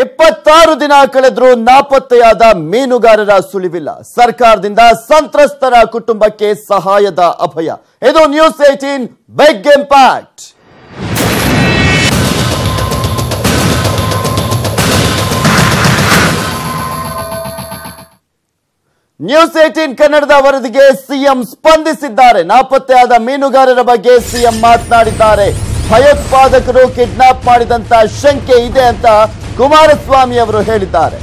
26 ದಿನ ಕಳೆದರೂ ನಾಪತ್ತೆಯಾದ ಮೀನುಗಾರರ ಸುಳಿವಿಲ್ಲ. ಸರ್ಕಾರದಿಂದ ಸಂತ್ರಸ್ತರ ಕುಟುಂಬಕ್ಕೆ ಸಹಾಯದ ಅಭಯ. ಇದು ನ್ಯೂಸ್ 18 ಬಿಗ್ ಇಂಪ್ಯಾಕ್ಟ್. ನ್ಯೂಸ್ 18 ಕನ್ನಡದ ವರದಿಗೆ ಸಿಎಂ ಸ್ಪಂದಿಸಿದ್ದಾರೆ. ನಾಪತ್ತೆಯಾದ ಮೀನುಗಾರರ ಬಗ್ಗೆ ಸಿಎಂ ಮಾತನಾಡಿದ್ದಾರೆ. ಭಯೋತ್ಪಾದಕರು ಕಿಡ್ನಾಪ್ ಮಾಡಿದಂತ ಶಂಕೆ ಇದೆ ಅಂತ ಕುಮಾರಸ್ವಾಮಿ ಅವರು ಹೇಳಿದ್ದಾರೆ.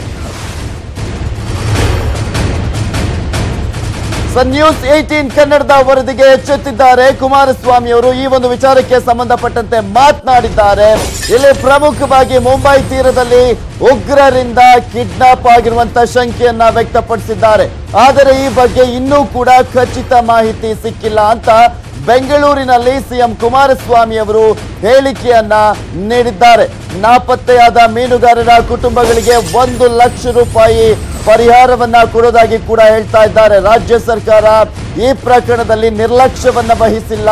ನ್ಯೂಸ್ 18 ಕನ್ನಡದ ವರದಿಗೆ ಎಚ್ಚೆತ್ತಿದ್ದಾರೆ ಕುಮಾರಸ್ವಾಮಿ ಅವರು. ಈ ಒಂದು ವಿಚಾರಕ್ಕೆ ಸಂಬಂಧಪಟ್ಟಂತೆ ಮಾತನಾಡಿದ್ದಾರೆ. ಇಲ್ಲಿ ಪ್ರಮುಖವಾಗಿ ಮುಂಬೈ ತೀರದಲ್ಲಿ ಉಗ್ರರಿಂದ ಕಿಡ್ನಾಪ್ ಆಗಿರುವಂತಹ ಶಂಕೆಯನ್ನ ವ್ಯಕ್ತಪಡಿಸಿದ್ದಾರೆ. ಆದರೆ ಈ ಬಗ್ಗೆ ಇನ್ನೂ ಕೂಡ ಖಚಿತ ಮಾಹಿತಿ ಸಿಕ್ಕಿಲ್ಲ ಅಂತ ಬೆಂಗಳೂರಿನಲ್ಲಿ ಸಿಎಂ ಕುಮಾರಸ್ವಾಮಿ ಅವರು ಹೇಳಿಕೆಯನ್ನ ನೀಡಿದ್ದಾರೆ. ನಾಪತ್ತೆಯಾದ ಮೀನುಗಾರರ ಕುಟುಂಬಗಳಿಗೆ 1 ಲಕ್ಷ ರೂಪಾಯಿ ಪರಿಹಾರವನ್ನ ಕೊಡೋದಾಗಿ ಕೂಡ ಹೇಳ್ತಾ ಇದ್ದಾರೆ. ರಾಜ್ಯ ಸರ್ಕಾರ ಈ ಪ್ರಕರಣದಲ್ಲಿ ನಿರ್ಲಕ್ಷ್ಯವನ್ನ ವಹಿಸಿಲ್ಲ.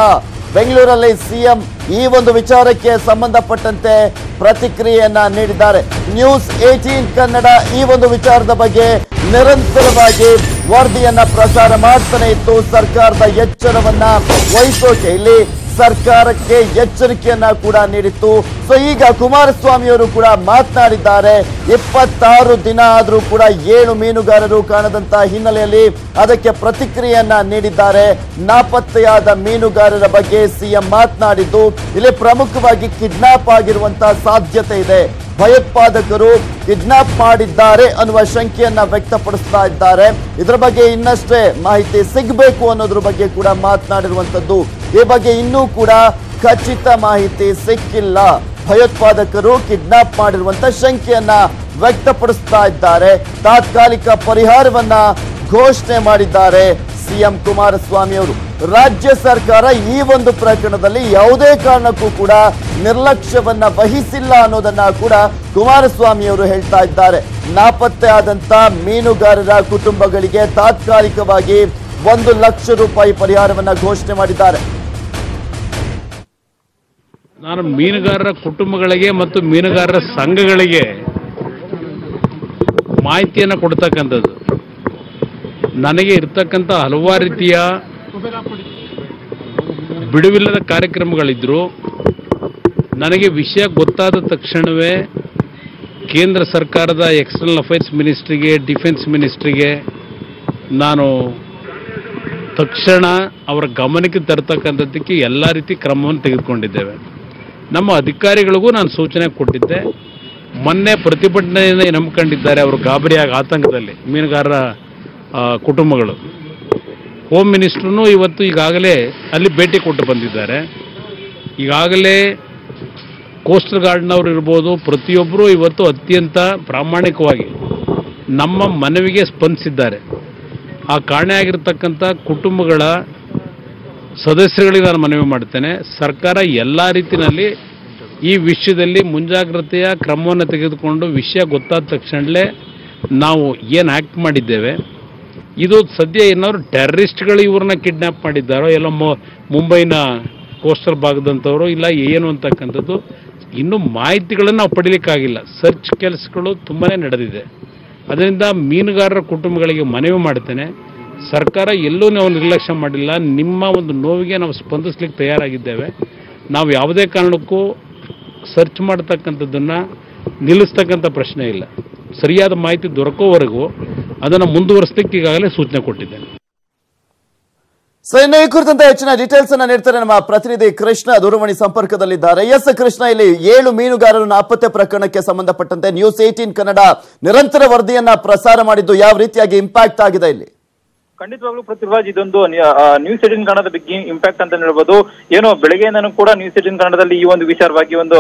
ಬೆಂಗಳೂರಲ್ಲಿ ಸಿಎಂ ಈ ಒಂದು ವಿಚಾರಕ್ಕೆ ಸಂಬಂಧಪಟ್ಟಂತೆ ಪ್ರತಿಕ್ರಿಯೆಯನ್ನ ನೀಡಿದ್ದಾರೆ. ನ್ಯೂಸ್ 18 ಕನ್ನಡ ಈ ಒಂದು ವಿಚಾರದ ಬಗ್ಗೆ ನಿರಂತರವಾಗಿ ವರದಿಯನ್ನ ಪ್ರಸಾರ ಮಾಡ್ತಾನೆ ಇತ್ತು. ಸರ್ಕಾರದ ಎಚ್ಚರವನ್ನ ವಹಿಸೋಕೆ ಇಲ್ಲಿ ಸರ್ಕಾರಕ್ಕೆ ಎಚ್ಚರಿಕೆಯನ್ನ ಕೂಡ ನೀಡಿತ್ತು. ಈಗ ಕುಮಾರಸ್ವಾಮಿ ಅವರು ಕೂಡ ಮಾತನಾಡಿದ್ದಾರೆ. 26 ದಿನ ಆದರೂ ಕೂಡ 7 ಮೀನುಗಾರರು ಕಾಣದಂತ ಹಿನ್ನೆಲೆಯಲ್ಲಿ ಅದಕ್ಕೆ ಪ್ರತಿಕ್ರಿಯೆಯನ್ನ ನೀಡಿದ್ದಾರೆ. ನಾಪತ್ತೆಯಾದ ಮೀನುಗಾರರ ಬಗ್ಗೆ ಸಿಎಂ ಮಾತನಾಡಿದ್ದು ಇಲ್ಲಿ ಪ್ರಮುಖವಾಗಿ ಕಿಡ್ನಾಪ್ ಆಗಿರುವಂತಹ ಸಾಧ್ಯತೆ ಇದೆ. ಭಯೋತ್ಪಾದಕರು ಕಿಡ್ನಾಪ್ ಮಾಡಿದ್ದಾರೆ ಅನ್ನುವ ಶಂಕೆಯನ್ನ ವ್ಯಕ್ತಪಡಿಸ್ತಾ ಇದ್ದಾರೆ. ಇದರ ಬಗ್ಗೆ ಇನ್ನಷ್ಟೇ ಮಾಹಿತಿ ಸಿಗಬೇಕು ಅನ್ನೋದ್ರ ಬಗ್ಗೆ ಕೂಡ ಮಾತನಾಡಿರುವಂತದ್ದು. ಈ ಬಗ್ಗೆ ಇನ್ನೂ ಕೂಡ ಖಚಿತ ಮಾಹಿತಿ ಸಿಕ್ಕಿಲ್ಲ. ಭಯೋತ್ಪಾದಕರು ಕಿಡ್ನಾಪ್ ಮಾಡಿರುವಂತ ಶಂಕೆಯನ್ನ ವ್ಯಕ್ತಪಡಿಸ್ತಾ ಇದ್ದಾರೆ. ತಾತ್ಕಾಲಿಕ ಪರಿಹಾರವನ್ನ ಘೋಷಣೆ ಮಾಡಿದ್ದಾರೆ ಸಿಎಂ ಕುಮಾರಸ್ವಾಮಿ ಅವರು. ರಾಜ್ಯ ಸರ್ಕಾರ ಈ ಒಂದು ಪ್ರಕರಣದಲ್ಲಿ ಯಾವುದೇ ಕಾರಣಕ್ಕೂ ಕೂಡ ನಿರ್ಲಕ್ಷ್ಯವನ್ನ ವಹಿಸಿಲ್ಲ ಅನ್ನೋದನ್ನ ಕೂಡ ಕುಮಾರಸ್ವಾಮಿ ಅವರು ಹೇಳ್ತಾ ಇದ್ದಾರೆ. ನಾಪತ್ತೆ ಆದಂತ ಮೀನುಗಾರರ ಕುಟುಂಬಗಳಿಗೆ ತಾತ್ಕಾಲಿಕವಾಗಿ 1 ಲಕ್ಷ ರೂಪಾಯಿ ಪರಿಹಾರವನ್ನ ಘೋಷಣೆ ಮಾಡಿದ್ದಾರೆ. ನಾನು ಮೀನುಗಾರರ ಕುಟುಂಬಗಳಿಗೆ ಮತ್ತು ಮೀನುಗಾರರ ಸಂಘಗಳಿಗೆ ಮಾಹಿತಿಯನ್ನು ಕೊಡ್ತಕ್ಕಂಥದ್ದು. ನನಗೆ ಇರ್ತಕ್ಕಂಥ ಹಲವಾರು ರೀತಿಯ ಬಿಡುವಿಲ್ಲದ ಕಾರ್ಯಕ್ರಮಗಳಿದ್ರು. ನನಗೆ ವಿಷಯ ಗೊತ್ತಾದ ತಕ್ಷಣವೇ ಕೇಂದ್ರ ಸರ್ಕಾರದ ಎಕ್ಸ್ಟರ್ನಲ್ ಅಫೇರ್ಸ್ ಮಿನಿಸ್ಟ್ರಿಗೆ, ಡಿಫೆನ್ಸ್ ಮಿನಿಸ್ಟ್ರಿಗೆ ನಾನು ತಕ್ಷಣ ಅವರ ಗಮನಕ್ಕೆ ತರತಕ್ಕಂಥದ್ದಕ್ಕೆ ಎಲ್ಲ ರೀತಿ ಕ್ರಮವನ್ನು ತೆಗೆದುಕೊಂಡಿದ್ದೇವೆ. ನಮ್ಮ ಅಧಿಕಾರಿಗಳಿಗೂ ನಾನು ಸೂಚನೆ ಕೊಟ್ಟಿದ್ದೆ. ಮೊನ್ನೆ ಪ್ರತಿಭಟನೆಯನ್ನು ನಂಬಿಕೊಂಡಿದ್ದಾರೆ ಅವರು, ಗಾಬರಿಯಾಗಿ ಆತಂಕದಲ್ಲಿ ಮೀನುಗಾರರ ಕುಟುಂಬಗಳು. ಹೋಮ್ ಮಿನಿಸ್ಟ್ರೂ ಇವತ್ತು ಈಗಾಗಲೇ ಅಲ್ಲಿ ಭೇಟಿ ಕೊಟ್ಟು ಬಂದಿದ್ದಾರೆ. ಈಗಾಗಲೇ ಕೋಸ್ಟಲ್ ಗಾರ್ಡ್ನವರು ಇರ್ಬೋದು, ಪ್ರತಿಯೊಬ್ಬರೂ ಇವತ್ತು ಅತ್ಯಂತ ಪ್ರಾಮಾಣಿಕವಾಗಿ ನಮ್ಮ ಮನವಿಗೆ ಸ್ಪಂದಿಸಿದ್ದಾರೆ. ಆ ಕಾರಣೆಯಾಗಿರ್ತಕ್ಕಂಥ ಕುಟುಂಬಗಳ ಸದಸ್ಯರಿಗೆ ನಾನು ಮನವಿ ಮಾಡ್ತೇನೆ, ಸರ್ಕಾರ ಎಲ್ಲ ರೀತಿಯಲ್ಲಿ ಈ ವಿಷಯದಲ್ಲಿ ಮುಂಜಾಗ್ರತೆಯ ಕ್ರಮವನ್ನು ತೆಗೆದುಕೊಂಡು ವಿಷಯ ಗೊತ್ತಾದ ತಕ್ಷಣವೇ ನಾವು ಏನು ಆ್ಯಕ್ಟ್ ಮಾಡಿದ್ದೇವೆ. ಇದು ಸದ್ಯ ಏನಾದ್ರು ಟೆರರಿಸ್ಟ್ಗಳು ಇವ್ರನ್ನ ಕಿಡ್ನ್ಯಾಪ್ ಮಾಡಿದ್ದಾರೋ, ಎಲ್ಲ ಮುಂಬೈನ ಕೋಸ್ಟಲ್ ಭಾಗದಂಥವರು ಇಲ್ಲ ಏನು ಅಂತಕ್ಕಂಥದ್ದು ಇನ್ನೂ ಮಾಹಿತಿಗಳನ್ನು ನಾವು ಪಡೀಲಿಕ್ಕಾಗಿಲ್ಲ. ಸರ್ಚ್ ಕೆಲಸಗಳು ತುಂಬಾ ನಡೆದಿದೆ. ಅದರಿಂದ ಮೀನುಗಾರರ ಕುಟುಂಬಗಳಿಗೆ ಮನವಿ ಮಾಡ್ತೇನೆ, ಸರ್ಕಾರ ಎಲ್ಲೂ ನಾವು ನಿರ್ಲಕ್ಷ್ಯ ಮಾಡಿಲ್ಲ. ನಿಮ್ಮ ಒಂದು ನೋವಿಗೆ ನಾವು ಸ್ಪಂದಿಸ್ಲಿಕ್ಕೆ ತಯಾರಾಗಿದ್ದೇವೆ. ನಾವು ಯಾವುದೇ ಕಾರಣಕ್ಕೂ ಸರ್ಚ್ ಮಾಡ್ತಕ್ಕಂಥದ್ದನ್ನು ನಿಲ್ಲಿಸ್ತಕ್ಕಂಥ ಪ್ರಶ್ನೆ ಇಲ್ಲ. ಸರಿಯಾದ ಮಾಹಿತಿ ದೊರಕೋವರೆಗೂ ಅದನ್ನು ಮುಂದುವರಿಸಲಿಕ್ಕೆ ಈಗಾಗಲೇ ಸೂಚನೆ ಕೊಟ್ಟಿದ್ದೇನೆ. ಇನ್ನು ಈ ಕುರಿತಂತೆ ಹೆಚ್ಚಿನ ಡೀಟೇಲ್ಸ್ ಅನ್ನ ನೀಡ್ತಾರೆ ನಮ್ಮ ಪ್ರತಿನಿಧಿ ಕೃಷ್ಣ, ದೂರವಾಣಿ ಸಂಪರ್ಕದಲ್ಲಿದ್ದಾರೆ. ಎಸ್ ಕೃಷ್ಣ, ಇಲ್ಲಿ 7 ಮೀನುಗಾರರು ನಾಪತ್ತೆ ಪ್ರಕರಣಕ್ಕೆ ಸಂಬಂಧಪಟ್ಟಂತೆ ನ್ಯೂಸ್ 18 ಕನ್ನಡ ನಿರಂತರ ವರದಿಯನ್ನ ಪ್ರಸಾರ ಮಾಡಿದ್ದು ಯಾವ ರೀತಿಯಾಗಿ ಇಂಪ್ಯಾಕ್ಟ್ ಆಗಿದೆ ಇಲ್ಲಿ? ಖಂಡಿತವಾಗ್ಲೂ ಪೃಥ್ವಿರಾಜ್, ಇದೊಂದು ನ್ಯೂಸ್ 18 ಕನ್ನಡದ ಬಿಗ್ ಇಂಪ್ಯಾಕ್ಟ್ ಅಂತ ಹೇಳ್ಬೋದು. ಏನೋ ಬೆಳಗ್ಗೆಯಿಂದನೂ ಕೂಡ ನ್ಯೂಸ್ 18 ಕನ್ನಡದಲ್ಲಿ ಈ ಒಂದು ವಿಚಾರವಾಗಿ ಒಂದು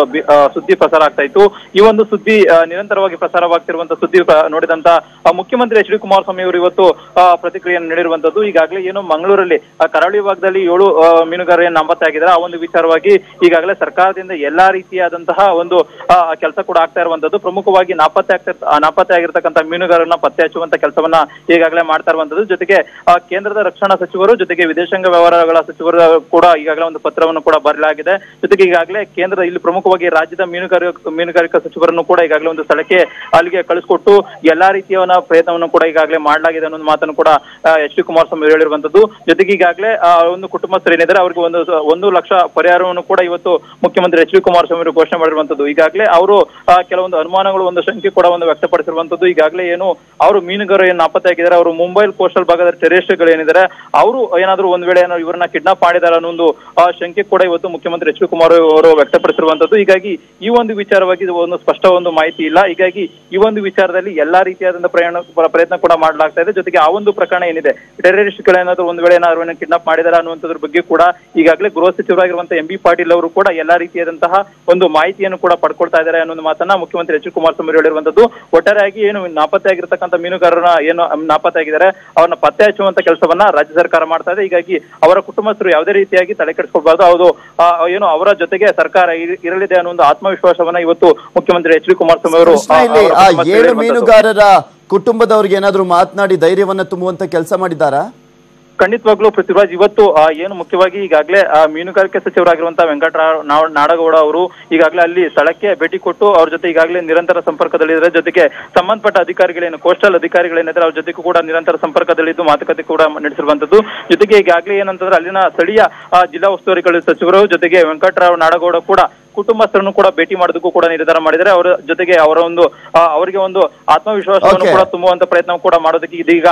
ಸುದ್ದಿ ಪ್ರಸಾರ ಆಗ್ತಾ ಇತ್ತು. ಈ ಒಂದು ಸುದ್ದಿ ನಿರಂತರವಾಗಿ ಪ್ರಸಾರವಾಗ್ತಿರುವಂತಹ ಸುದ್ದಿ ನೋಡಿದಂತ ಮುಖ್ಯಮಂತ್ರಿ ಎಚ್ ಡಿ ಕುಮಾರಸ್ವಾಮಿ ಅವರು ಇವತ್ತು ಪ್ರತಿಕ್ರಿಯೆಯನ್ನು ನೀಡಿರುವಂತದ್ದು. ಈಗಾಗಲೇ ಏನು ಮಂಗಳೂರಲ್ಲಿ ಕರಾವಳಿ ಭಾಗದಲ್ಲಿ 7 ಮೀನುಗಾರರು ನಾಪತ್ತೆ ಆಗಿದ್ದಾರೆ. ಆ ಒಂದು ವಿಚಾರವಾಗಿ ಈಗಾಗಲೇ ಸರ್ಕಾರದಿಂದ ಎಲ್ಲಾ ರೀತಿಯಾದಂತಹ ಒಂದು ಕೆಲಸ ಕೂಡ ಆಗ್ತಾ ಇರುವಂತದ್ದು. ಪ್ರಮುಖವಾಗಿ ನಾಪತ್ತೆ ಆಗಿರ್ತಕ್ಕಂಥ ಮೀನುಗಾರರನ್ನ ಪತ್ತೆ ಹಚ್ಚುವಂತ ಕೆಲಸವನ್ನ ಈಗಾಗಲೇ ಮಾಡ್ತಾ ಇರುವಂತದ್ದು. ಜೊತೆಗೆ ಕೇಂದ್ರದ ರಕ್ಷಣಾ ಸಚಿವರು ಜೊತೆಗೆ ವಿದೇಶಾಂಗ ವ್ಯವಹಾರಗಳ ಸಚಿವರು ಕೂಡ ಈಗಾಗಲೇ ಒಂದು ಪತ್ರವನ್ನು ಕೂಡ ಬರೆಯಲಾಗಿದೆ. ಜೊತೆಗೆ ಈಗಾಗಲೇ ಕೇಂದ್ರದ ಇಲ್ಲಿ ಪ್ರಮುಖವಾಗಿ ರಾಜ್ಯದ ಮೀನುಗಾರಿಕಾ ಸಚಿವರನ್ನು ಕೂಡ ಈಗಾಗಲೇ ಒಂದು ಸ್ಥಳಕ್ಕೆ ಅಲ್ಲಿಗೆ ಕಳಿಸಿಕೊಟ್ಟು ಎಲ್ಲಾ ರೀತಿಯ ಪ್ರಯತ್ನವನ್ನು ಕೂಡ ಈಗಾಗಲೇ ಮಾಡಲಾಗಿದೆ ಅನ್ನೋ ಮಾತನ್ನು ಕೂಡ ಎಚ್ ಡಿ ಕುಮಾರಸ್ವಾಮಿ ಹೇಳಿರುವಂತದ್ದು. ಜೊತೆಗೆ ಈಗಾಗಲೇ ಒಂದು ಕುಟುಂಬಸ್ಥರು ಏನಿದ್ದಾರೆ ಅವರಿಗೆ 1 ಲಕ್ಷ ಪರಿಹಾರವನ್ನು ಕೂಡ ಇವತ್ತು ಮುಖ್ಯಮಂತ್ರಿ ಎಚ್ ಡಿ ಕುಮಾರಸ್ವಾಮಿ ಅವರು ಘೋಷಣೆ ಮಾಡಿರುವಂತದ್ದು. ಈಗಾಗಲೇ ಅವರು ಕೆಲವೊಂದು ಅನುಮಾನಗಳು, ಒಂದು ಶಂಕೆ ಕೂಡ ವ್ಯಕ್ತಪಡಿಸಿರುವಂತದ್ದು. ಈಗಾಗಲೇ ಏನು ಅವರು ಮೀನುಗಾರರು ಏನು ನಾಪತ್ತೆಯಾಗಿದ್ದಾರೆ, ಅವರು ಮುಂಬೈ ಕೋಸ್ಟಲ್ ಭಾಗದ ಟೆರರಿಸ್ಟ್ಗಳು ಏನಿದ್ದಾರೆ ಅವರು ಏನಾದ್ರು ಒಂದ್ ವೇಳೆ ಇವರನ್ನ ಕಿಡ್ನಾಪ್ ಮಾಡಿದಾರ ಅನ್ನೋ ಒಂದು ಶಂಕೆ ಕೂಡ ಇವತ್ತು ಮುಖ್ಯಮಂತ್ರಿ ಎಚ್ ಡಿ ಕುಮಾರ್ ಅವರು ವ್ಯಕ್ತಪಡಿಸಿರುವಂತದ್ದು. ಹೀಗಾಗಿ ಈ ಒಂದು ವಿಚಾರವಾಗಿ ಒಂದು ಸ್ಪಷ್ಟ ಒಂದು ಮಾಹಿತಿ ಇಲ್ಲ. ಹೀಗಾಗಿ ಈ ಒಂದು ವಿಚಾರದಲ್ಲಿ ಎಲ್ಲಾ ರೀತಿಯಾದಂತಹ ಪ್ರಯತ್ನ ಕೂಡ ಮಾಡಲಾಗ್ತಾ ಇದೆ. ಜೊತೆಗೆ ಆ ಒಂದು ಪ್ರಕರಣ ಏನಿದೆ, ಟೆರರಿಸ್ಟ್ಗಳೇನಾದ್ರು ಒಂದ್ ವೇಳೆ ಏನಾದ್ರು ಕಿಡ್ನಾಪ್ ಮಾಡಿದಾರ ಅನ್ನುವಂಥದ್ರ ಬಗ್ಗೆ ಕೂಡ ಈಗಾಗಲೇ ಗೃಹ ಸಚಿವರಾಗಿರುವಂತಹ ಎಂ ಬಿ ಪಾಟೀಲ್ ಅವರು ಕೂಡ ಎಲ್ಲಾ ರೀತಿಯಾದಂತಹ ಒಂದು ಮಾಹಿತಿಯನ್ನು ಕೂಡ ಪಡ್ಕೊಳ್ತಾ ಇದ್ದಾರೆ ಅನ್ನೋ ಮಾತನ್ನ ಮುಖ್ಯಮಂತ್ರಿ ಎಚ್ ಡಿ ಕುಮಾರಸ್ವಾಮಿ ಹೇಳಿರುವಂತದ್ದು. ಒಟ್ಟಾರೆಯಾಗಿ ಏನು ನಾಪತ್ತೆ ಆಗಿರ್ತಕ್ಕಂಥ ಮೀನುಗಾರರನ್ನ ಏನು ನಾಪತ್ತೆ ಆಗಿದ್ದಾರೆ ಅವ್ರನ್ನ ಪತ್ತೆ ಹಚ್ಚುವಂತ ಕೆಲಸವನ್ನ ರಾಜ್ಯ ಸರ್ಕಾರ ಮಾಡ್ತಾ ಇದೆ. ಹೀಗಾಗಿ ಅವರ ಕುಟುಂಬಸ್ಥರು ಯಾವುದೇ ರೀತಿಯಾಗಿ ತಲೆ ಕೆಡಿಸ್ಕೊಳ್ಬಾರ್ದು, ಹೌದು ಏನು ಅವರ ಜೊತೆಗೆ ಸರ್ಕಾರ ಇರಲಿದೆ ಅನ್ನೋ ಒಂದು ಆತ್ಮವಿಶ್ವಾಸವನ್ನ ಇವತ್ತು ಮುಖ್ಯಮಂತ್ರಿ ಎಚ್ ಡಿ ಕುಮಾರಸ್ವಾಮಿ ಅವರು 7 ಮೀನುಗಾರರ ಕುಟುಂಬದವರಿಗೆ ಏನಾದ್ರು ಮಾತನಾಡಿ ಧೈರ್ಯವನ್ನ ತುಂಬುವಂತ ಕೆಲಸ ಮಾಡಿದ್ದಾರಾ? ಖಂಡಿತವಾಗ್ಲೂ ಪೃಥ್ವಿರಾಜ್, ಇವತ್ತು ಏನು ಮುಖ್ಯವಾಗಿ ಈಗಾಗಲೇ ಮೀನುಗಾರಿಕೆ ಸಚಿವರಾಗಿರುವಂತಹ ವೆಂಕಟರಾವ್ ನಾಡಗೌಡ ಅವರು ಈಗಾಗಲೇ ಅಲ್ಲಿ ಸ್ಥಳಕ್ಕೆ ಭೇಟಿ ಕೊಟ್ಟು ಅವ್ರ ಜೊತೆ ಈಗಾಗಲೇ ನಿರಂತರ ಸಂಪರ್ಕದಲ್ಲಿದ್ದಾರೆ. ಜೊತೆಗೆ ಸಂಬಂಧಪಟ್ಟ ಅಧಿಕಾರಿಗಳೇನು ಕೋಸ್ಟಲ್ ಅಧಿಕಾರಿಗಳೇನಿದ್ದಾರೆ ಅವ್ರ ಜೊತೆಗೂ ಕೂಡ ನಿರಂತರ ಸಂಪರ್ಕದಲ್ಲಿದ್ದು ಮಾತುಕತೆ ಕೂಡ ನಡೆಸಿರುವಂತದ್ದು. ಜೊತೆಗೆ ಈಗಾಗಲೇ ಏನಂತಂದ್ರೆ ಅಲ್ಲಿನ ಸ್ಥಳೀಯ ಜಿಲ್ಲಾ ಉಸ್ತುವಾರಿ ಸಚಿವರು ಜೊತೆಗೆ ವೆಂಕಟರಾವ್ ನಾಡಗೌಡ ಕೂಡ ಕುಟುಂಬಸ್ಥರನ್ನು ಕೂಡ ಭೇಟಿ ಮಾಡೋದಕ್ಕೂ ಕೂಡ ನಿರ್ಧಾರ ಮಾಡಿದರೆ. ಅವರ ಜೊತೆಗೆ ಅವರಿಗೆ ಒಂದು ಆತ್ಮವಿಶ್ವಾಸವನ್ನು ಕೂಡ ತುಂಬುವಂತ ಪ್ರಯತ್ನ ಕೂಡ ಮಾಡೋದಕ್ಕೆ ಇದೀಗ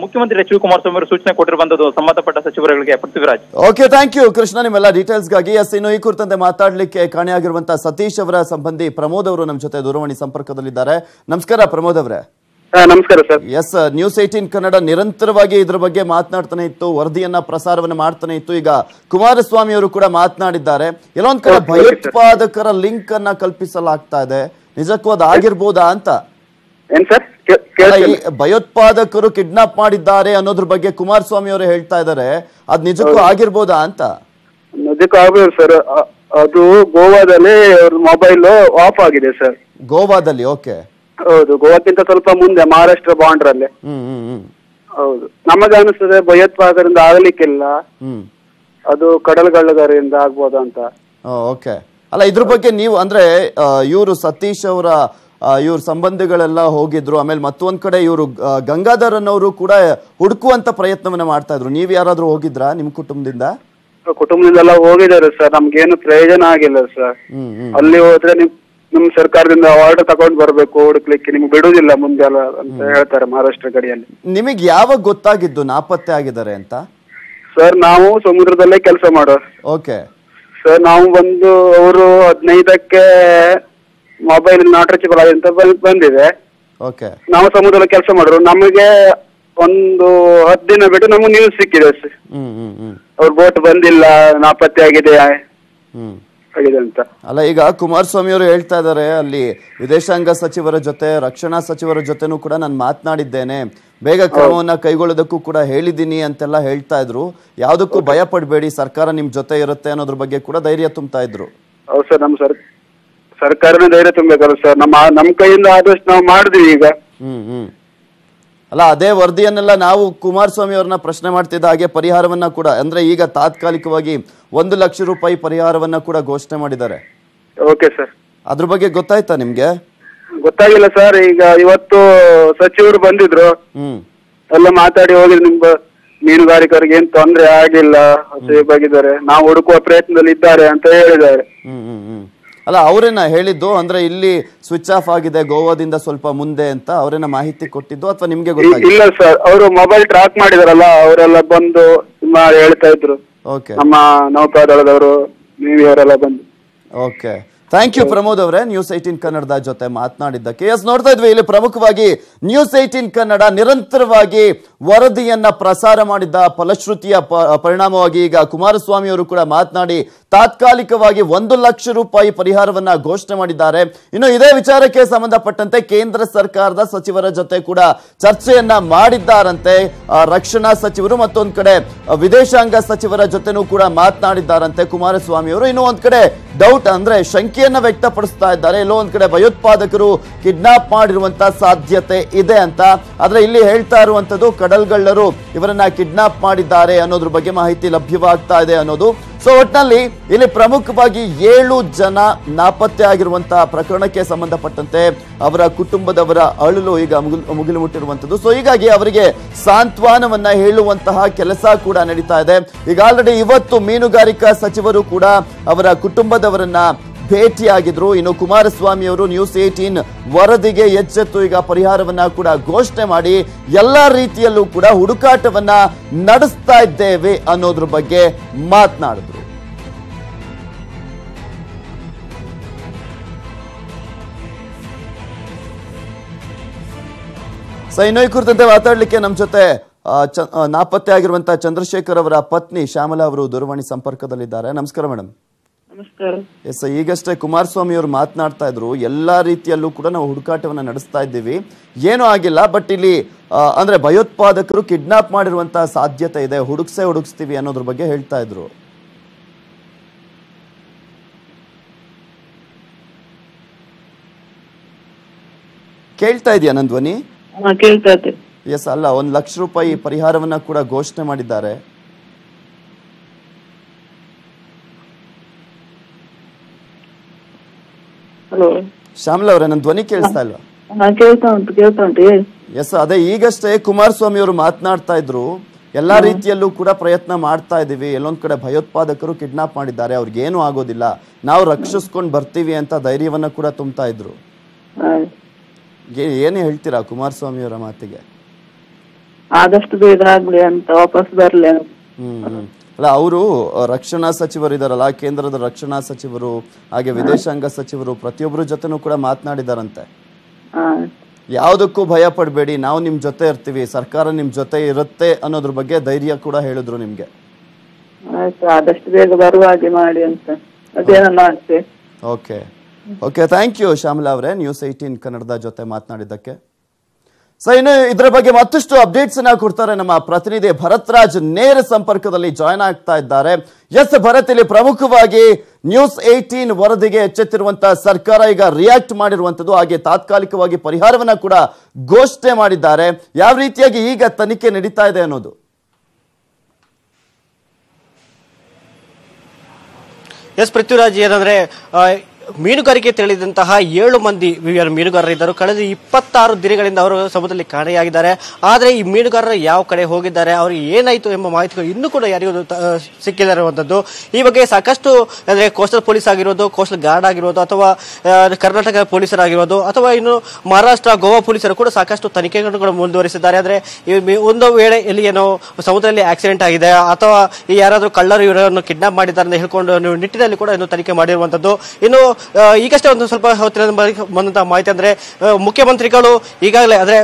ಮುಖ್ಯಮಂತ್ರಿ ಎಚ್ ಡಿ ಕುಮಾರಸ್ವಾಮಿ ಅವರು ಸೂಚನೆ ಕೊಟ್ಟಿರುವಂತದ್ದು ಸಂಬಂಧಪಟ್ಟ ಸಚಿವರುಗಳಿಗೆ. Prithviraj, okay, thank you Krishna ನಿಮ್ಮೆಲ್ಲ ಡೀಟೇಲ್ಸ್ ಗಾಗಿ. ಇನ್ನು ಈ ಕುರಿತಂತೆ ಮಾತಾಡ್ಲಿಕ್ಕೆ ಕಾಣೆಯಾಗಿರುವಂತಹ ಸತೀಶ್ ಅವರ ಸಂಬಂಧಿ ಪ್ರಮೋದ್ ಅವರು ನಮ್ಮ ಜೊತೆ ದೂರವಾಣಿ ಸಂಪರ್ಕದಲ್ಲಿದ್ದಾರೆ. ನಮಸ್ಕಾರ ಪ್ರಮೋದ್ ಅವರೇ. ನಮಸ್ಕಾರ ಸರ್. ಎಸ್, ನ್ಯೂಸ್ 18 ಕನ್ನಡ ನಿರಂತರವಾಗಿ ಇದ್ರ ಬಗ್ಗೆ ಮಾತನಾಡ್ತಾನೆ ಇತ್ತು, ವರದಿಯನ್ನ ಪ್ರಸಾರವನ್ನ ಮಾಡ್ತಾನೆ ಇತ್ತು. ಈಗ ಕುಮಾರಸ್ವಾಮಿ ಅವರು ಕೂಡ ಮಾತನಾಡಿದ್ದಾರೆ. ಎಲ್ಲೊಂದ್ ಕಡೆ ಭಯೋತ್ಪಾದಕರ ಲಿಂಕ್ ಅನ್ನ ಕಲ್ಪಿಸಲಾಗ್ತಾ ಇದೆ, ನಿಜಕ್ಕೂ ಅದು ಆಗಿರ್ಬೋದಾ ಅಂತ? ಭಯೋತ್ಪಾದಕರು ಕಿಡ್ನಾಪ್ ಮಾಡಿದ್ದಾರೆ ಅನ್ನೋದ್ರ ಬಗ್ಗೆ ಕುಮಾರಸ್ವಾಮಿ ಅವರು ಹೇಳ್ತಾ ಇದ್ದಾರೆ, ಅದ್ ನಿಜಕ್ಕೂ ಆಗಿರ್ಬೋದಾ ಅಂತ? ನಿಜಕ್ಕೂ ಆಗ್ಬೋದು ಸರ್. ಅದು ಗೋವಾದಲ್ಲಿ ಅವ್ರ ಮೊಬೈಲ್ ಆಫ್ ಆಗಿದೆ ಸರ್. ಗೋವಾದಲ್ಲಿ? ಓಕೆ, ಹೌದು, ಗೋವಾಕ್ಕಿಂತ ಸ್ವಲ್ಪ ಮುಂದೆ ಮಹಾರಾಷ್ಟ್ರ ಬಾರ್ಡರ್ ಅಲ್ಲಿ. ಹೌದು, ನಮಗೆ ಅನಿಸ್ತದೆ ಭಯೋತ್ಪಾದಕರಿಂದ ಆಗ್ಲಿಕ್ಕಿಲ್ಲ, ಅದು ಕಡಲ್ಗಳ್ಳಗಾರರಿಂದ ಆಗ್ಬೋದು ಅಂತ. ಓಕೆ, ಅಲ್ಲ ಇದ್ರ ಬಗ್ಗೆ ನೀವು ಅಂದ್ರೆ ಇವರು ಸತೀಶ್ ಅವರ ಇವ್ರ ಸಂಬಂಧಿಗಳೆಲ್ಲ ಹೋಗಿದ್ರು, ಆಮೇಲೆ ಮತ್ತೊಂದ್ ಕಡೆ ಇವರು ಗಂಗಾಧರ್ ಅನ್ನೋರು ಕೂಡ ಹುಡುಕುವಂತ ಪ್ರಯತ್ನವನ್ನ ಮಾಡ್ತಾ ಇದ್ರು. ನೀವ್ ಯಾರಾದ್ರೂ ಹೋಗಿದ್ರಾ ನಿಮ್ ಕುಟುಂಬದಿಂದ? ಕುಟುಂಬದಿಂದೆಲ್ಲ ಹೋಗಿದ್ದಾರೆ ಸರ್, ನಮ್ಗೇನು ಪ್ರಯೋಜನ ಆಗಿಲ್ಲ ಸರ್. ಅಲ್ಲಿ ಹೋದ್ರೆ ನಿಮ್ ಸರ್ಕಾರದಿಂದ ಆರ್ಡರ್ ತಗೊಂಡ್ ಬರ್ಬೇಕು, ಹುಡುಕ್ಲಿಕ್ಕೆ ನಿಮ್ಗೆ ಬಿಡುದಿಲ್ಲ ಮುಂದೆ ಅಲ್ಲ ಅಂತ ಹೇಳ್ತಾರೆ ಮಹಾರಾಷ್ಟ್ರ ಗಡಿಯಲ್ಲಿ. ನಿಮಗೆ ಯಾವಾಗ ಗೊತ್ತಾಗಿದ್ದು ನಾಪತ್ತೆ ಆಗಿದ್ದಾರೆ ಅಂತ? ಸರ್ ನಾವು ಸಮುದ್ರದಲ್ಲೇ ಕೆಲಸ ಮಾಡೋ. ಓಕೆ ಸರ್, ನಾವು ಬಂದು ಅವರು 15ಕ್ಕೆ ಮೊಬೈಲ್ ನಾಟ್ ರೀಚಬಲ್ ಆಗಿದೆ ಅಂತ ಬಂದಿದೆ. ಓಕೆ, ನಾವು ಸಮುದ್ರದಲ್ಲಿ ಕೆಲಸ ಮಾಡೋರು, ನಮಗೆ ಒಂದು 10 ದಿನ ಬಿಟ್ಟು ನಮ್ಗೆ ನ್ಯೂಸ್ ಸಿಕ್ಕಿದೆ ಸರ್, ಅವ್ರ ಬೋಟ್ ಬಂದಿಲ್ಲ, ನಾಪತ್ತೆ ಆಗಿದೆ ಅಂತ. ಅಲ್ಲ ಈಗ ಕುಮಾರಸ್ವಾಮಿ ಅವರು ಹೇಳ್ತಾ ಇದ್ದಾರೆ, ಅಲ್ಲಿ ವಿದೇಶಾಂಗ ಸಚಿವರ ಜೊತೆ ರಕ್ಷಣಾ ಸಚಿವರ ಜೊತೆನೂ ಕೂಡ ನಾನು ಮಾತನಾಡಿದ್ದೇನೆ, ಬೇಗ ಕ್ರಮವನ್ನ ಕೈಗೊಳ್ಳೋದಕ್ಕೂ ಕೂಡ ಹೇಳಿದ್ದೀನಿ ಅಂತೆಲ್ಲ ಹೇಳ್ತಾ ಇದ್ರು. ಯಾವ್ದಕ್ಕೂ ಭಯ ಪಡಬೇಡಿ, ಸರ್ಕಾರ ನಿಮ್ ಜೊತೆ ಇರುತ್ತೆ ಅನ್ನೋದ್ರ ಬಗ್ಗೆ ಕೂಡ ಧೈರ್ಯ ತುಂಬ್ತಾ ಇದ್ರು. ಹೌದು ಸರ್, ನಮ್ಮ ಸರ್ಕಾರನೇ ಧೈರ್ಯ ತುಂಬಬೇಕಲ್ಲ ಸರ್, ನಮ್ ಕೈಯಿಂದ ಆದಷ್ಟು ನಾವು ಮಾಡಿದ್ವಿ ಈಗ. ಅಲ್ಲ ಅದೇ ವರದಿಯನ್ನೆಲ್ಲ ನಾವು ಕುಮಾರಸ್ವಾಮಿ ಅವ್ರನ್ನ ಪ್ರಶ್ನೆ ಮಾಡ್ತಿದ್ದ ಹಾಗೆ ಪರಿಹಾರವನ್ನ ಕೂಡ ಅಂದ್ರೆ ಈಗ ತಾತ್ಕಾಲಿಕವಾಗಿ 1 ಲಕ್ಷ ರೂಪಾಯಿ ಪರಿಹಾರವನ್ನ ಕೂಡ ಘೋಷಣೆ ಮಾಡಿದ್ದಾರೆ. ಓಕೆ ಸರ್, ಅದ್ರ ಬಗ್ಗೆ ಗೊತ್ತಾಯ್ತಾ ನಿಮ್ಗೆ? ಗೊತ್ತಾಗಿಲ್ಲ ಸರ್. ಈಗ ಇವತ್ತು ಸಚಿವರು ಬಂದಿದ್ರು, ಎಲ್ಲ ಮಾತಾಡಿ ಹೋಗಿದ್ರು. ನಿಮ್ ಮೀನುಗಾರಿಕರಿಗೆ ಏನ್ ತೊಂದ್ರೆ ಆಗಿಲ್ಲ, ಸೇಫ್ ಆಗಿದ್ದಾರೆ, ನಾವು ಹುಡುಕುವ ಪ್ರಯತ್ನದಲ್ಲಿ ಇದ್ದಾರೆ ಅಂತ ಹೇಳಿದ್ದಾರೆ. ಅಲ್ಲ ಅವರೇನ ಹೇಳಿದ್ದು ಅಂದ್ರೆ ಇಲ್ಲಿ ಸ್ವಿಚ್ ಆಫ್ ಆಗಿದೆ ಗೋವಾದಿಂದ ಸ್ವಲ್ಪ ಮುಂದೆ ಅಂತ ಅವರೇನ ಮಾಹಿತಿ ಕೊಟ್ಟಿದ್ದು ಅಥವಾ ನಿಮ್ಗೆ ಗೊತ್ತಾಗಿಲ್ಲ? ಇಲ್ಲ ಸರ್, ಅವರು ಮೊಬೈಲ್ ಟ್ರ್ಯಾಕ್ ಮಾಡಿದಾರಲ್ಲ, ಅವರೆಲ್ಲ ಬಂದು ಹೇಳ್ತಾ ಇದ್ರು. ನಮ್ಮ ನೌಕಾದಳದವರು ಅವರೆಲ್ಲ ಬಂದು. ಓಕೆ, ಥ್ಯಾಂಕ್ ಯು ಪ್ರಮೋದ್ ಅವರೇ ನ್ಯೂಸ್ 18 ಕನ್ನಡದ ಜೊತೆ ಮಾತನಾಡಿದ್ದಕ್ಕೆ. ಎಸ್, ನೋಡ್ತಾ ಇದ್ವಿ ಇಲ್ಲಿ ಪ್ರಮುಖವಾಗಿ ನ್ಯೂಸ್ 18 ಕನ್ನಡ ನಿರಂತರವಾಗಿ ವರದಿಯನ್ನ ಪ್ರಸಾರ ಮಾಡಿದ್ದ ಫಲಶ್ರುತಿಯ ಪರಿಣಾಮವಾಗಿ ಈಗ ಕುಮಾರಸ್ವಾಮಿ ಅವರು ಕೂಡ ಮಾತನಾಡಿ ತಾತ್ಕಾಲಿಕವಾಗಿ 1 ಲಕ್ಷ ರೂಪಾಯಿ ಪರಿಹಾರವನ್ನ ಘೋಷಣೆ ಮಾಡಿದ್ದಾರೆ. ಇನ್ನು ಇದೇ ವಿಚಾರಕ್ಕೆ ಸಂಬಂಧಪಟ್ಟಂತೆ ಕೇಂದ್ರ ಸರ್ಕಾರದ ಸಚಿವರ ಜೊತೆ ಕೂಡ ಚರ್ಚೆಯನ್ನ ಮಾಡಿದ್ದಾರಂತೆ. ರಕ್ಷಣಾ ಸಚಿವರು ಮತ್ತೊಂದ್ ಕಡೆ ವಿದೇಶಾಂಗ ಸಚಿವರ ಜೊತೆನೂ ಕೂಡ ಮಾತನಾಡಿದ್ದಾರಂತೆ ಕುಮಾರಸ್ವಾಮಿ ಅವರು. ಇನ್ನು ಒಂದ್ ಕಡೆ ಡೌಟ್ ಅಂದ್ರೆ ಶಂಕೆ ಶಂಕೆಯನ್ನ ವ್ಯಕ್ತಪಡಿಸ್ತಾ ಇದ್ದಾರೆ. ಎಲ್ಲೋ ಒಂದ್ ಕಡೆ ಭಯೋತ್ಪಾದಕರು ಕಿಡ್ನಾಪ್ ಮಾಡಿರುವಂತ ಸಾಧ್ಯತೆ ಇದೆ ಅಂತ. ಆದ್ರೆ ಇಲ್ಲಿ ಹೇಳ್ತಾ ಇರುವಂತದ್ದು ಕಡಲ್ಗಳ್ಳರು ಇವರನ್ನ ಕಿಡ್ನಾಪ್ ಮಾಡಿದ್ದಾರೆ ಅನ್ನೋದ್ರ ಬಗ್ಗೆ ಮಾಹಿತಿ ಲಭ್ಯವಾಗ್ತಾ ಇದೆ ಅನ್ನೋದು. ಸೊ ಒಟ್ನಲ್ಲಿ ಇಲ್ಲಿ ಪ್ರಮುಖವಾಗಿ 7 ಜನ ನಾಪತ್ತೆ ಆಗಿರುವಂತಹ ಪ್ರಕರಣಕ್ಕೆ ಸಂಬಂಧಪಟ್ಟಂತೆ ಅವರ ಕುಟುಂಬದವರ ಅಳಲು ಈಗ ಮುಗಿಲು ಮುಟ್ಟಿರುವಂತದ್ದು. ಸೊ ಹೀಗಾಗಿ ಅವರಿಗೆ ಸಾಂತ್ವನವನ್ನ ಹೇಳುವಂತಹ ಕೆಲಸ ಕೂಡ ನಡೀತಾ ಇದೆ. ಈಗ ಆಲ್ರೆಡಿ ಇವತ್ತು ಮೀನುಗಾರಿಕಾ ಸಚಿವರು ಕೂಡ ಅವರ ಕುಟುಂಬದವರನ್ನ ಭೇಟಿಯಾಗಿದ್ರು. ಇನ್ನು ಕುಮಾರಸ್ವಾಮಿ ಅವರು ನ್ಯೂಸ್ 18 ವರದಿಗೆ ಎಚ್ಚೆತ್ತು ಈಗ ಪರಿಹಾರವನ್ನ ಕೂಡ ಘೋಷಣೆ ಮಾಡಿ ಎಲ್ಲಾ ರೀತಿಯಲ್ಲೂ ಕೂಡ ಹುಡುಕಾಟವನ್ನ ನಡೆಸ್ತಾ ಇದ್ದೇವೆ ಅನ್ನೋದ್ರ ಬಗ್ಗೆ ಮಾತನಾಡಿದ್ರು. ಇನ್ನು ಈ ಕುರಿತಂತೆ ಮಾತಾಡ್ಲಿಕ್ಕೆ ನಮ್ಮ ಜೊತೆ ನಾಪತ್ತೆ ಆಗಿರುವಂತಹ ಚಂದ್ರಶೇಖರ್ ಅವರ ಪತ್ನಿ ಶ್ಯಾಮಲಾ ಅವರು ದೂರವಾಣಿ ಸಂಪರ್ಕದಲ್ಲಿದ್ದಾರೆ. ನಮಸ್ಕಾರ ಮೇಡಮ್. ನಮಸ್ಕಾರ. ಎಸ್, ಈಗಷ್ಟೇ ಕುಮಾರಸ್ವಾಮಿ ಅವರು ಮಾತನಾಡ್ತಾ ಇದ್ರು, ಎಲ್ಲಾ ರೀತಿಯಲ್ಲೂ ಕೂಡ ನಾವು ಹುಡುಕಾಟವನ್ನ ನಡೆಸ್ತಾ ಇದ್ದೀವಿ, ಏನೂ ಆಗಿಲ್ಲ, ಬಟ್ ಇಲ್ಲಿ ಅಂದ್ರೆ ಭಯೋತ್ಪಾದಕರು ಕಿಡ್ನಾಪ್ ಮಾಡಿರುವಂತಹ ಸಾಧ್ಯತೆ ಇದೆ, ಹುಡುಕ್ಸ್ತೀವಿ ಅನ್ನೋದ್ರ ಬಗ್ಗೆ ಹೇಳ್ತಾ ಇದ್ರು. ಕೇಳ್ತಾ ಇದೆಯಾ ನನ್ನ ಧ್ವನಿ? ಕೇಳ್ತಾ ಇದೆ. ಎಸ್, ಅಲ್ಲ, 1 ಲಕ್ಷ ರೂಪಾಯಿ ಪರಿಹಾರವನ್ನ ಕೂಡ ಘೋಷಣೆ ಮಾಡಿದ್ದಾರೆ. ಹಲೋ ಶ್ಯಾಮಲಾ ಅವರೇ, ನನ್ನ ಧ್ವನಿ ಕೇಳಿಸ್ತಾ ಇಲ್ವಾ? ಕೇಳ್ತಾ ಉಂಟು. ಎಸ್, ಅದೇ ಈಗಷ್ಟೇ ಕುಮಾರಸ್ವಾಮಿ ಅವರು ಮಾತನಾಡ್ತಾ ಇದ್ರು, ಎಲ್ಲಾ ರೀತಿಯಲ್ಲೂ ಕೂಡ ಪ್ರಯತ್ನ ಮಾಡ್ತಾ ಇದೀವಿ, ಎಲ್ಲೊಂದ್ ಕಡೆ ಭಯೋತ್ಪಾದಕರು ಕಿಡ್ನಾಪ್ ಮಾಡಿದ್ದಾರೆ, ಅವ್ರಿಗೇನು ಆಗೋದಿಲ್ಲ, ನಾವು ರಕ್ಷಿಸ್ಕೊಂಡ್ ಬರ್ತೀವಿ ಅಂತ ಧೈರ್ಯವನ್ನ ಕೂಡ ತುಂಬ್ತಾ ಇದ್ರು. ಏನ್ ಹೇಳ್ತೀರಾ ಕುಮಾರಸ್ವಾಮಿ ಅವರ ಮಾತಿಗೆ? ಆದಷ್ಟು ಬೇಗ ಆಗ್ಲಿ ಅಂತ, ವಾಪಸ್ ಬರ್ಲಿ. ಅಲ್ಲ, ಅವರು ರಕ್ಷಣಾ ಸಚಿವರು ಇದಾರಲ್ಲ, ಕೇಂದ್ರದ ರಕ್ಷಣಾ ಸಚಿವರು ಹಾಗೆ ವಿದೇಶಾಂಗ ಸಚಿವರು ಪ್ರತಿಯೊಬ್ಬರ ಜೊತೆನೂ ಕೂಡ ಮಾತನಾಡಿದಾರಂತೆ. ಯಾವುದಕ್ಕೂ ಭಯ ಪಡಬೇಡಿ, ನಾವು ನಿಮ್ ಜೊತೆ ಇರ್ತೀವಿ, ಸರ್ಕಾರ ನಿಮ್ ಜೊತೆ ಇರುತ್ತೆ ಅನ್ನೋದ್ರ ಬಗ್ಗೆ ಧೈರ್ಯ ಕೂಡ ಹೇಳಿದ್ರು ನಿಮ್ಗೆ. ಆದಷ್ಟು ಬೇಗ ಬರುವ ಹಾಗೆ ಮಾಡಿ ಅಂತ, ಅದೇನಲ್ಲ ಆಗ್ತದೆ. Okay okay, thank you Shyamala ಅವರೇ, ನ್ಯೂಸ್ 18 ಕನ್ನಡದ ಜೊತೆ ಮಾತನಾಡಿದ್ದಕ್ಕೆ. ಸೊ ಇನ್ನು ಇದರ ಬಗ್ಗೆ ಮತ್ತಷ್ಟು ಅಪ್ಡೇಟ್ಸ್ ಅನ್ನ ಕೊಡ್ತಾರೆ ನಮ್ಮ ಪ್ರತಿನಿಧಿ ಭರತ್ ರಾಜ್, ನೇರ ಸಂಪರ್ಕದಲ್ಲಿ ಜಾಯ್ನ್ ಆಗ್ತಾ ಇದ್ದಾರೆ. ಎಸ್ ಭರತ್, ಇಲ್ಲಿ ಪ್ರಮುಖವಾಗಿ ನ್ಯೂಸ್ 18 ವರದಿಗೆ ಎಚ್ಚೆತ್ತಿರುವಂತಹ ಸರ್ಕಾರ ಈಗ ರಿಯಾಕ್ಟ್ ಮಾಡಿರುವಂತದ್ದು, ಹಾಗೆ ತಾತ್ಕಾಲಿಕವಾಗಿ ಪರಿಹಾರವನ್ನ ಕೂಡ ಘೋಷಣೆ ಮಾಡಿದ್ದಾರೆ. ಯಾವ ರೀತಿಯಾಗಿ ಈಗ ತನಿಖೆ ನಡೀತಾ ಇದೆ ಅನ್ನೋದು? ಎಸ್ ಪೃಥ್ವಿರಾಜ್, ಏನಂದ್ರೆ ಮೀನುಗಾರಿಕೆ ತಿಳಿದಂತಹ 7 ಮಂದಿ ಮೀನುಗಾರರಿದ್ದರು. ಕಳೆದ 26 ದಿನಗಳಿಂದ ಅವರು ಸಮುದ್ರದಲ್ಲಿ ಕಾಣೆಯಾಗಿದ್ದಾರೆ. ಆದರೆ ಈ ಮೀನುಗಾರರು ಯಾವ ಕಡೆ ಹೋಗಿದ್ದಾರೆ, ಅವ್ರಿಗೆ ಏನಾಯ್ತು ಎಂಬ ಮಾಹಿತಿಗಳು ಇನ್ನೂ ಕೂಡ ಯಾರಿಗೂ ಸಿಕ್ಕಿರುವಂತದ್ದು. ಈ ಬಗ್ಗೆ ಸಾಕಷ್ಟು ಅಂದ್ರೆ ಕೋಸ್ಟಲ್ ಪೊಲೀಸ್ ಆಗಿರೋದು, ಕೋಸ್ಟಲ್ ಗಾರ್ಡ್ ಆಗಿರೋದು, ಅಥವಾ ಕರ್ನಾಟಕ ಪೊಲೀಸರಾಗಿರೋದು, ಅಥವಾ ಇನ್ನು ಮಹಾರಾಷ್ಟ್ರ ಗೋವಾ ಪೊಲೀಸರು ಕೂಡ ಸಾಕಷ್ಟು ತನಿಖೆಗಳನ್ನು ಮುಂದುವರಿಸಿದ್ದಾರೆ. ಆದ್ರೆ ಒಂದು ವೇಳೆ ಇಲ್ಲಿ ಏನೋ ಸಮುದ್ರದಲ್ಲಿ ಆಕ್ಸಿಡೆಂಟ್ ಆಗಿದೆ ಅಥವಾ ಯಾರಾದ್ರೂ ಕಳ್ಳರು ಇವರನ್ನು ಕಿಡ್ನಾಪ್ ಮಾಡಿದ್ದಾರೆ ಅಂತ ಹೇಳ್ಕೊಂಡು ನಿಟ್ಟಿನಲ್ಲಿ ಕೂಡ ಇನ್ನು ತನಿಖೆ ಮಾಡಿರುವಂತದ್ದು. ಇನ್ನು ಈಗಷ್ಟೇ ಒಂದು ಸ್ವಲ್ಪ ಹೊತ್ತಿನ ಬಂದಂತಹ ಮಾಹಿತಿ ಅಂದ್ರೆ ಮುಖ್ಯಮಂತ್ರಿಗಳು ಈಗಾಗಲೇ ಅಂದ್ರೆ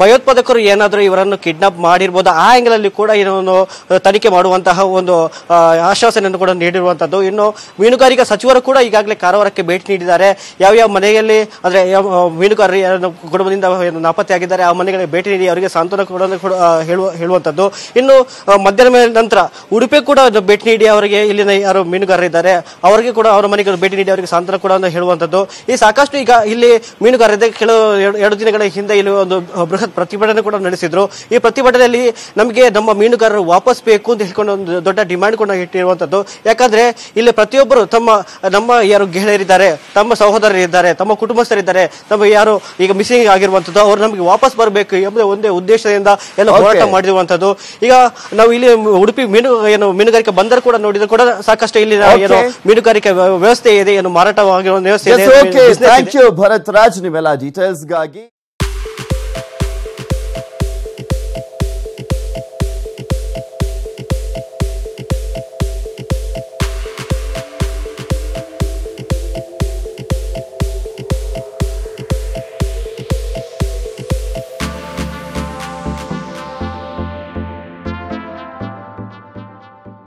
ಭಯೋತ್ಪಾದಕರು ಏನಾದರೂ ಇವರನ್ನು ಕಿಡ್ನಾಪ್ ಮಾಡಿರ್ಬೋದು, ಆ ಆಂಗಲ್ ಅಲ್ಲಿ ಕೂಡ ಇದನ್ನು ತನಿಖೆ ಮಾಡುವಂತಹ ಒಂದು ಆಶ್ವಾಸನೆಯನ್ನು ಕೂಡ ನೀಡಿರುವಂತದ್ದು. ಇನ್ನು ಮೀನುಗಾರಿಕಾ ಸಚಿವರು ಕೂಡ ಈಗಾಗಲೇ ಕಾರವಾರಕ್ಕೆ ಭೇಟಿ ನೀಡಿದ್ದಾರೆ. ಯಾವ್ಯಾವ ಮನೆಯಲ್ಲಿ ಅಂದ್ರೆ ಮೀನುಗಾರರು ಕುಟುಂಬದಿಂದ ನಾಪತ್ತೆ ಆಗಿದ್ದಾರೆ ಆ ಮನೆಗಳಿಗೆ ಭೇಟಿ ನೀಡಿ ಅವರಿಗೆ ಸಾಂತ್ವನ ಕೂಡ ಹೇಳುವಂತದ್ದು. ಇನ್ನು ಮಧ್ಯಾಹ್ನ ನಂತರ ಉಡುಪಿ ಕೂಡ ಭೇಟಿ ನೀಡಿ ಅವರಿಗೆ ಇಲ್ಲಿನ ಯಾರು ಮೀನುಗಾರರಿದ್ದಾರೆ ಅವರಿಗೆ ಕೂಡ ಅವರ ಮನೆಗೆ ಭೇಟಿ ನೀಡಿ ಅವರಿಗೆ ಸಾಂತ್ವನ ಕೂಡ ಹೇಳುವಂತದ್ದು. ಈ ಸಾಕಷ್ಟು ಈಗ ಇಲ್ಲಿ ಮೀನುಗಾರರಿಗೆ ಕೆಲವು 2 ದಿನಗಳ ಹಿಂದೆ ಇಲ್ಲಿ ಒಂದು ಬೃಹತ್ ಪ್ರತಿಭಟನೆ ಕೂಡ ನಡೆಸಿದ್ರು. ಈ ಪ್ರತಿಭಟನೆಯಲ್ಲಿ ನಮಗೆ ನಮ್ಮ ಮೀನುಗಾರರು ವಾಪಸ್ ಬೇಕು ಅಂತ ಹೇಳ್ಕೊಂಡು ಒಂದು ದೊಡ್ಡ ಡಿಮ್ಯಾಂಡ್ ಕೂಡ ಇಟ್ಟಿರುವಂತದ್ದು. ಯಾಕಂದ್ರೆ ಇಲ್ಲಿ ಪ್ರತಿಯೊಬ್ಬರು ನಮ್ಮ ಯಾರು ಗೆಳೆಯರಿದ್ದಾರೆ, ತಮ್ಮ ಸಹೋದರರಿದ್ದಾರೆ, ತಮ್ಮ ಕುಟುಂಬಸ್ಥರಿದ್ದಾರೆ, ನಮ್ಮ ಯಾರು ಈಗ ಮಿಸ್ಸಿಂಗ್ ಆಗಿರುವಂತದ್ದು, ಅವರು ನಮಗೆ ವಾಪಸ್ ಬರಬೇಕು ಎಂಬುದೇ ಒಂದೇ ಉದ್ದೇಶದಿಂದ ಎಲ್ಲ ಹೋರಾಟ ಮಾಡಿರುವಂತದ್ದು. ಈಗ ನಾವು ಇಲ್ಲಿ ಉಡುಪಿ ಮೀನುಗಾರಿಕೆ ಬಂದರು ಕೂಡ ನೋಡಿದ್ರು ಕೂಡ ಸಾಕಷ್ಟು ಇಲ್ಲಿ ಏನೋ ಮೀನುಗಾರಿಕೆ ವ್ಯವಸ್ಥೆ ಇದೆ, ಏನು ಮಾರಾಟವಾಗಿರುವ ವ್ಯವಸ್ಥೆ ಇದೆ. ಥ್ಯಾಂಕ್ ಯು ಭರತ್ ರಾಜ್, ನೀವೆಲ್ಲ ಡೀಟೇಲ್ಸ್ಗಾಗಿ.